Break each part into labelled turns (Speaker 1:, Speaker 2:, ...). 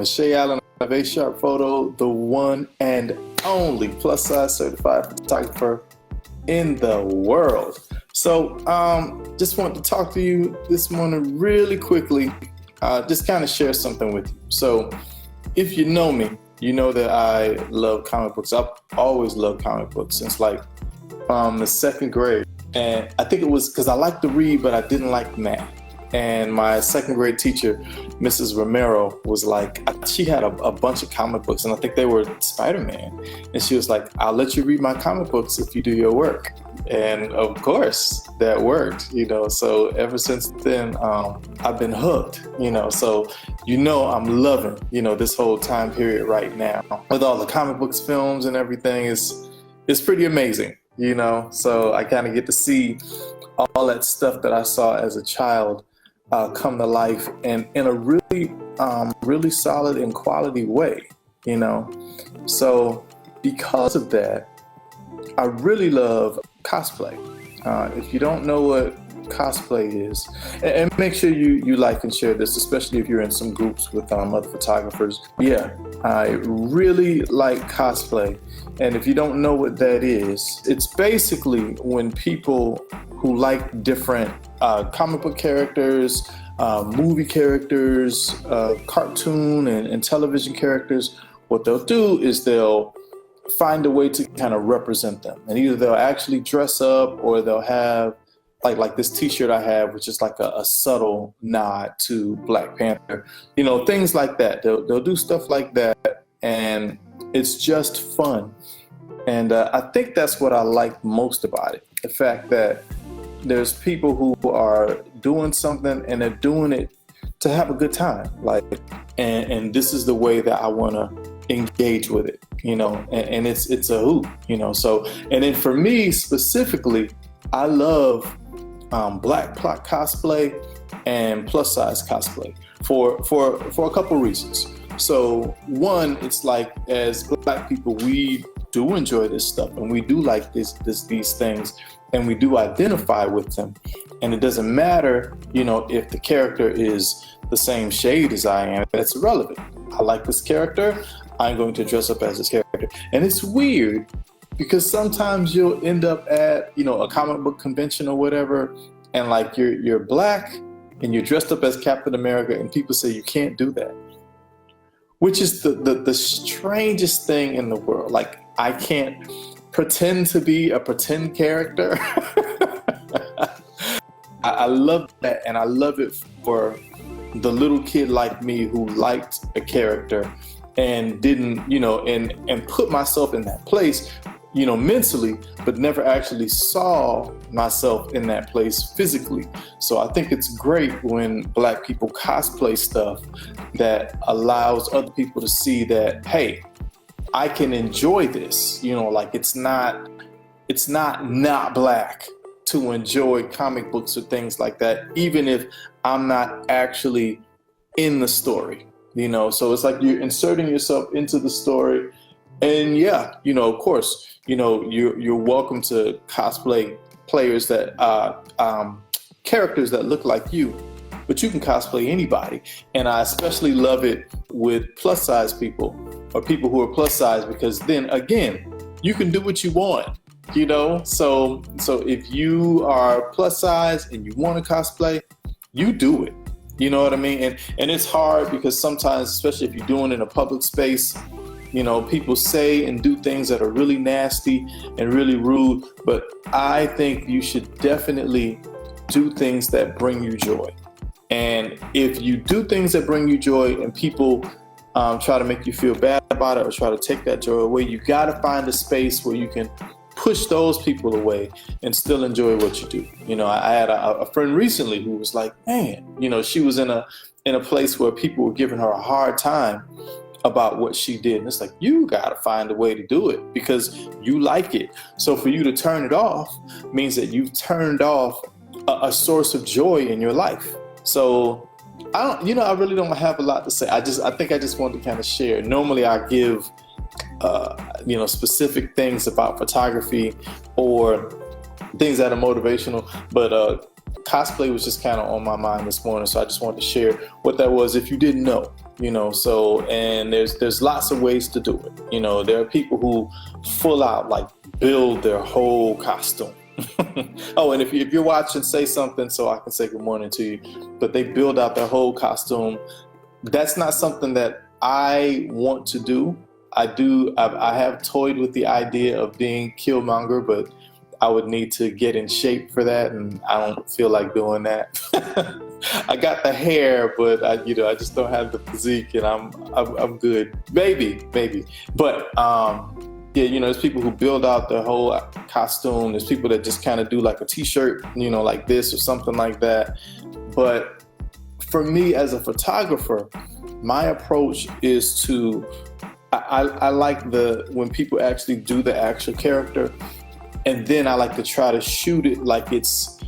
Speaker 1: Shay Allen of A Sharp Photo, the one and only plus size certified photographer in the world. So just want to talk to you this morning really quickly, just kind of share something with you. So if you know me, you know that I love comic books. I've always loved comic books since like the second grade. And I think it was because I liked to read, but I didn't like math. And my second grade teacher, Mrs. Romero, was like, she had a bunch of comic books, and I think they were Spider-Man. And she was like, I'll let you read my comic books if you do your work. And of course, that worked, So ever since then, I've been hooked, So, I'm loving, this whole time period right now. With all the comic books, films, and everything, it's pretty amazing, So I kind of get to see all that stuff that I saw as a child come to life and in a really solid and quality way, So because of that, I really love cosplay. If you don't know what cosplay is, and make sure you like and share this, especially if you're in some groups with other photographers. Yeah, I really like cosplay. And if you don't know what that is, it's basically when people who like different comic book characters, movie characters, cartoon and television characters, what they'll do is they'll find a way to kind of represent them. And either they'll actually dress up or they'll have like this t-shirt I have, which is like a subtle nod to Black Panther, things like that. They'll do stuff like that, and it's just fun. And I think that's what I like most about it. The fact that there's people who are doing something and they're doing it to have a good time. And this is the way that I want to engage with it, and it's a hoot, So, and then for me specifically, I love Black Cosplay and plus size cosplay for a couple reasons. So one, it's like as Black people, we do enjoy this stuff and we do like these things and we do identify with them. And it doesn't matter, if the character is the same shade as I am, that's irrelevant. I like this character, I'm going to dress up as this character. And it's weird because sometimes you'll end up at, a comic book convention or whatever, and like you're Black and you're dressed up as Captain America and people say you can't do that, which is the strangest thing in the world. Like, I can't pretend to be a pretend character. I love that, and I love it for the little kid like me who liked a character and didn't, and put myself in that place, mentally, but never actually saw myself in that place physically. So I think it's great when Black people cosplay stuff that allows other people to see that, hey, I can enjoy this, like it's not Black to enjoy comic books or things like that, even if I'm not actually in the story, So it's like you're inserting yourself into the story. And yeah, of course, you're welcome to cosplay players that characters that look like you, but you can cosplay anybody. And I especially love it with plus size people or people who are plus size, because then again, you can do what you want, So if you are plus size and you want to cosplay, you do it. You know what I mean? And it's hard because sometimes, especially if you're doing it in a public space, people say and do things that are really nasty and really rude, but I think you should definitely do things that bring you joy. And if you do things that bring you joy and people try to make you feel bad about it or try to take that joy away, you got to find a space where you can push those people away and still enjoy what you do. I had a friend recently who was like, man, she was in a place where people were giving her a hard time about what she did. And it's like, you got to find a way to do it because you like it. So for you to turn it off means that you've turned off a source of joy in your life. So I really don't have a lot to say. I think I just wanted to kind of share. Normally I give, specific things about photography or things that are motivational, but cosplay was just kind of on my mind this morning, so I just wanted to share what that was if you didn't know. So, and there's lots of ways to do it. There are people who full out like build their whole costume. Oh, and if you're watching, say something so I can say good morning to you. But they build out their whole costume. That's not something that I want to do. I have toyed with the idea of being Killmonger, but I would need to get in shape for that, and I don't feel like doing that. I got the hair, but I just don't have the physique, and I'm good. Maybe. But there's people who build out their whole costume. There's people that just kind of do like a t-shirt, like this or something like that. But for me as a photographer, my approach is to, I like when people actually do the actual character. And then I like to try to shoot it like it's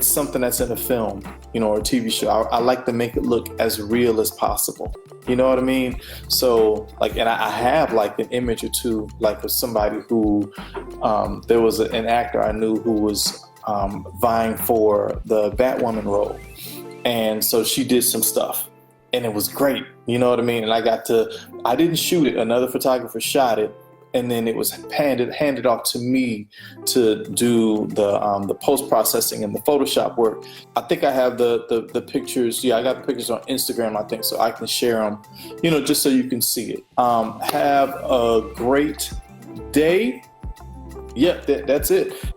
Speaker 1: something that's in a film, or a TV show. I like to make it look as real as possible. You know what I mean? So and I have like an image or two, like of somebody who, there was an actor I knew who was vying for the Batwoman role. And so she did some stuff and it was great. You know what I mean? And I didn't shoot it. Another photographer shot it. And then it was handed off to me to do the post-processing and the Photoshop work. I think I have the pictures. Yeah, I got the pictures on Instagram, I think, so I can share them, just so you can see it. Have a great day. Yep, that's it.